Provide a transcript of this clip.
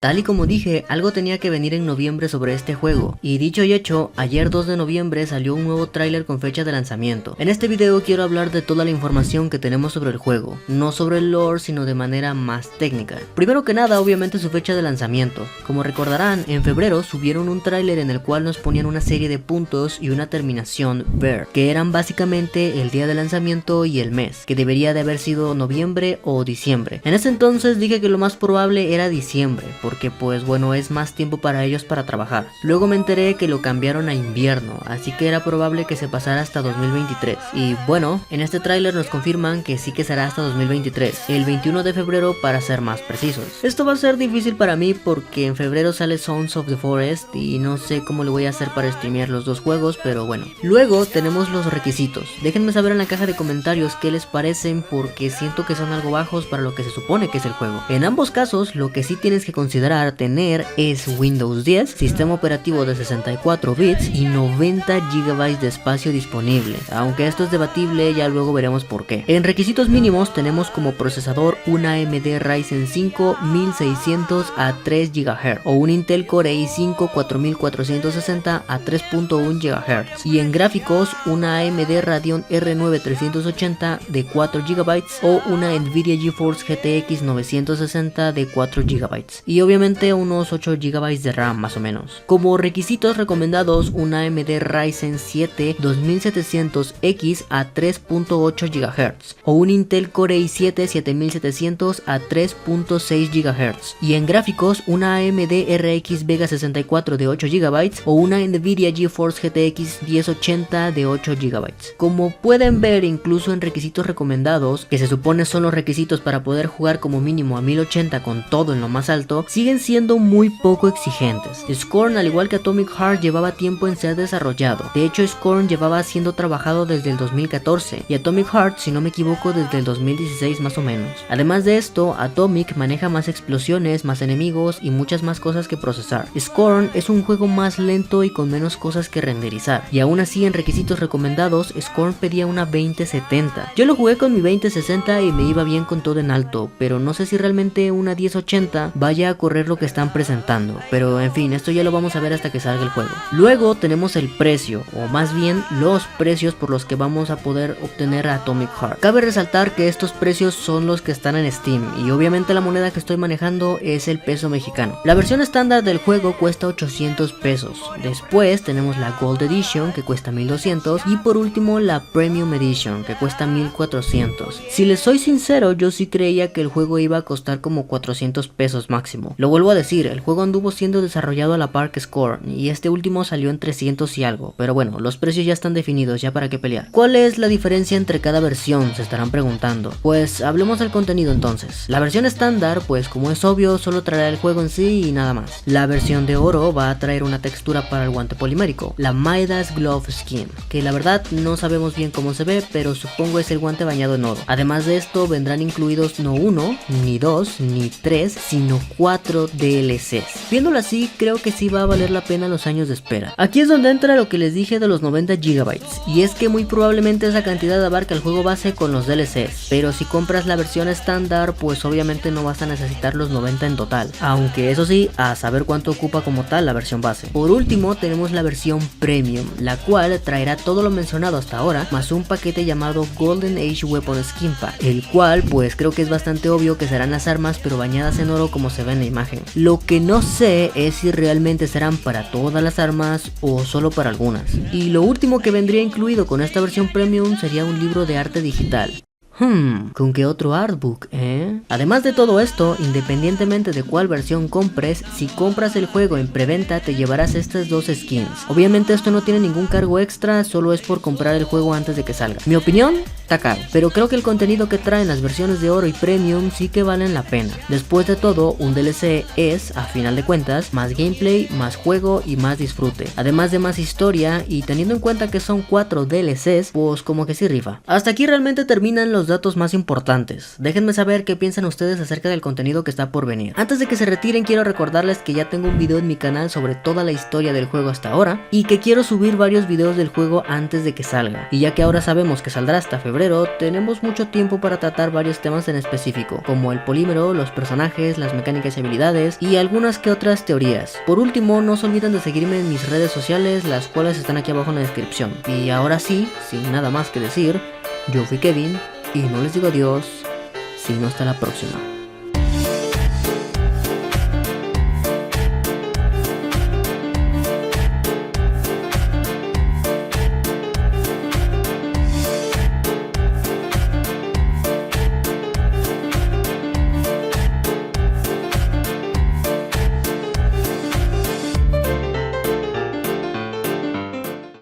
Tal y como dije, algo tenía que venir en noviembre sobre este juego, y dicho y hecho, ayer 2 de noviembre salió un nuevo tráiler con fecha de lanzamiento. En este video quiero hablar de toda la información que tenemos sobre el juego, no sobre el lore sino de manera más técnica. Primero que nada, obviamente su fecha de lanzamiento. Como recordarán, en febrero subieron un tráiler en el cual nos ponían una serie de puntos y una terminación ver, que eran básicamente el día de lanzamiento y el mes, que debería de haber sido noviembre o diciembre. En ese entonces dije que lo más probable era diciembre, porque pues bueno, es más tiempo para ellos para trabajar. Luego me enteré que lo cambiaron a invierno, así que era probable que se pasara hasta 2023. Y bueno, en este tráiler nos confirman que sí que será hasta 2023, el 21 de febrero para ser más precisos. Esto va a ser difícil para mí porque en febrero sale Sons of the Forest y no sé cómo lo voy a hacer para streamear los dos juegos, pero bueno. Luego tenemos los requisitos. Déjenme saber en la caja de comentarios qué les parecen, porque siento que son algo bajos para lo que se supone que es el juego. En ambos casos, lo que sí tienes que considerar tener es Windows 10, sistema operativo de 64 bits y 90 GB de espacio disponible, aunque esto es debatible, ya luego veremos por qué. En requisitos mínimos tenemos como procesador una AMD Ryzen 5 1600 a 3 GHz o un Intel Core i5 4460 a 3.1 GHz, y en gráficos una AMD Radeon R9 380 de 4 GB o una Nvidia GeForce GTX 960 de 4 GB, y obviamente unos 8 GB de RAM más o menos. Como requisitos recomendados, una AMD Ryzen 7 2700X a 3.8 GHz o un Intel Core i7 7700 a 3.6 GHz, y en gráficos una AMD RX Vega 64 de 8 GB o una Nvidia GeForce GTX 1080 de 8 GB. Como pueden ver, incluso en requisitos recomendados, que se supone son los requisitos para poder jugar como mínimo a 1080 con todo en lo más alto, siguen siendo muy poco exigentes. Scorn, al igual que Atomic Heart, llevaba tiempo en ser desarrollado. De hecho, Scorn llevaba siendo trabajado desde el 2014 y Atomic Heart, si no me equivoco, desde el 2016 más o menos. Además de esto, Atomic maneja más explosiones, más enemigos y muchas más cosas que procesar. Scorn es un juego más lento y con menos cosas que renderizar, y aún así en requisitos recomendados Scorn pedía una 2070. Yo lo jugué con mi 2060 y me iba bien con todo en alto, pero no sé si realmente una 1080 vaya a correr lo que están presentando, pero en fin, esto ya lo vamos a ver hasta que salga el juego. Luego tenemos el precio, o más bien los precios por los que vamos a poder obtener a Atomic Heart. Cabe resaltar que estos precios son los que están en Steam, y obviamente la moneda que estoy manejando es el peso mexicano. La versión estándar del juego cuesta 800 pesos, después tenemos la Gold Edition que cuesta 1200, y por último la Premium Edition que cuesta 1400. Si les soy sincero, yo sí creía que el juego iba a costar como 400 pesos máximo. Lo vuelvo a decir, el juego anduvo siendo desarrollado a la par que Scorn, y este último salió en 300 y algo, pero bueno, los precios ya están definidos, ya para qué pelear. ¿Cuál es la diferencia entre cada versión?, se estarán preguntando. Pues hablemos del contenido entonces. La versión estándar, pues como es obvio, solo traerá el juego en sí y nada más. La versión de oro va a traer una textura para el guante polimérico, la Midas Glove Skin, que la verdad no sabemos bien cómo se ve, pero supongo es el guante bañado en oro. Además de esto, vendrán incluidos no uno, ni dos, ni tres, sino 4 DLCs. Viéndolo así, creo que sí va a valer la pena los años de espera. Aquí es donde entra lo que les dije de los 90 GB, y es que muy probablemente esa cantidad abarca el juego base con los DLCs, pero si compras la versión estándar, pues obviamente no vas a necesitar los 90 en total, aunque eso sí, a saber cuánto ocupa como tal la versión base. Por último, tenemos la versión Premium, la cual traerá todo lo mencionado hasta ahora, más un paquete llamado Golden Age Weapon Skin Pack, el cual pues creo que es bastante obvio que serán las armas pero bañadas en oro como se ve en la imagen. Lo que no sé es si realmente serán para todas las armas o solo para algunas. Y lo último que vendría incluido con esta versión Premium sería un libro de arte digital. ¿Con qué otro artbook, Además de todo esto, independientemente de cuál versión compres, si compras el juego en preventa te llevarás estas dos skins. Obviamente esto no tiene ningún cargo extra, solo es por comprar el juego antes de que salga. Mi opinión, está caro, pero creo que el contenido que traen las versiones de oro y premium sí que valen la pena. Después de todo, un DLC es, a final de cuentas, más gameplay, más juego y más disfrute, además de más historia, y teniendo en cuenta que son 4 DLCs, pues como que sí rifa. Hasta aquí realmente terminan los datos más importantes. Déjenme saber qué piensan ustedes acerca del contenido que está por venir. Antes de que se retiren, quiero recordarles que ya tengo un video en mi canal sobre toda la historia del juego hasta ahora y que quiero subir varios videos del juego antes de que salga. Y ya que ahora sabemos que saldrá hasta febrero, tenemos mucho tiempo para tratar varios temas en específico, como el polímero, los personajes, las mecánicas y habilidades y algunas que otras teorías. Por último, no se olviden de seguirme en mis redes sociales, las cuales están aquí abajo en la descripción. Y ahora sí, sin nada más que decir, yo fui Kevin y no les digo adiós, sino hasta la próxima.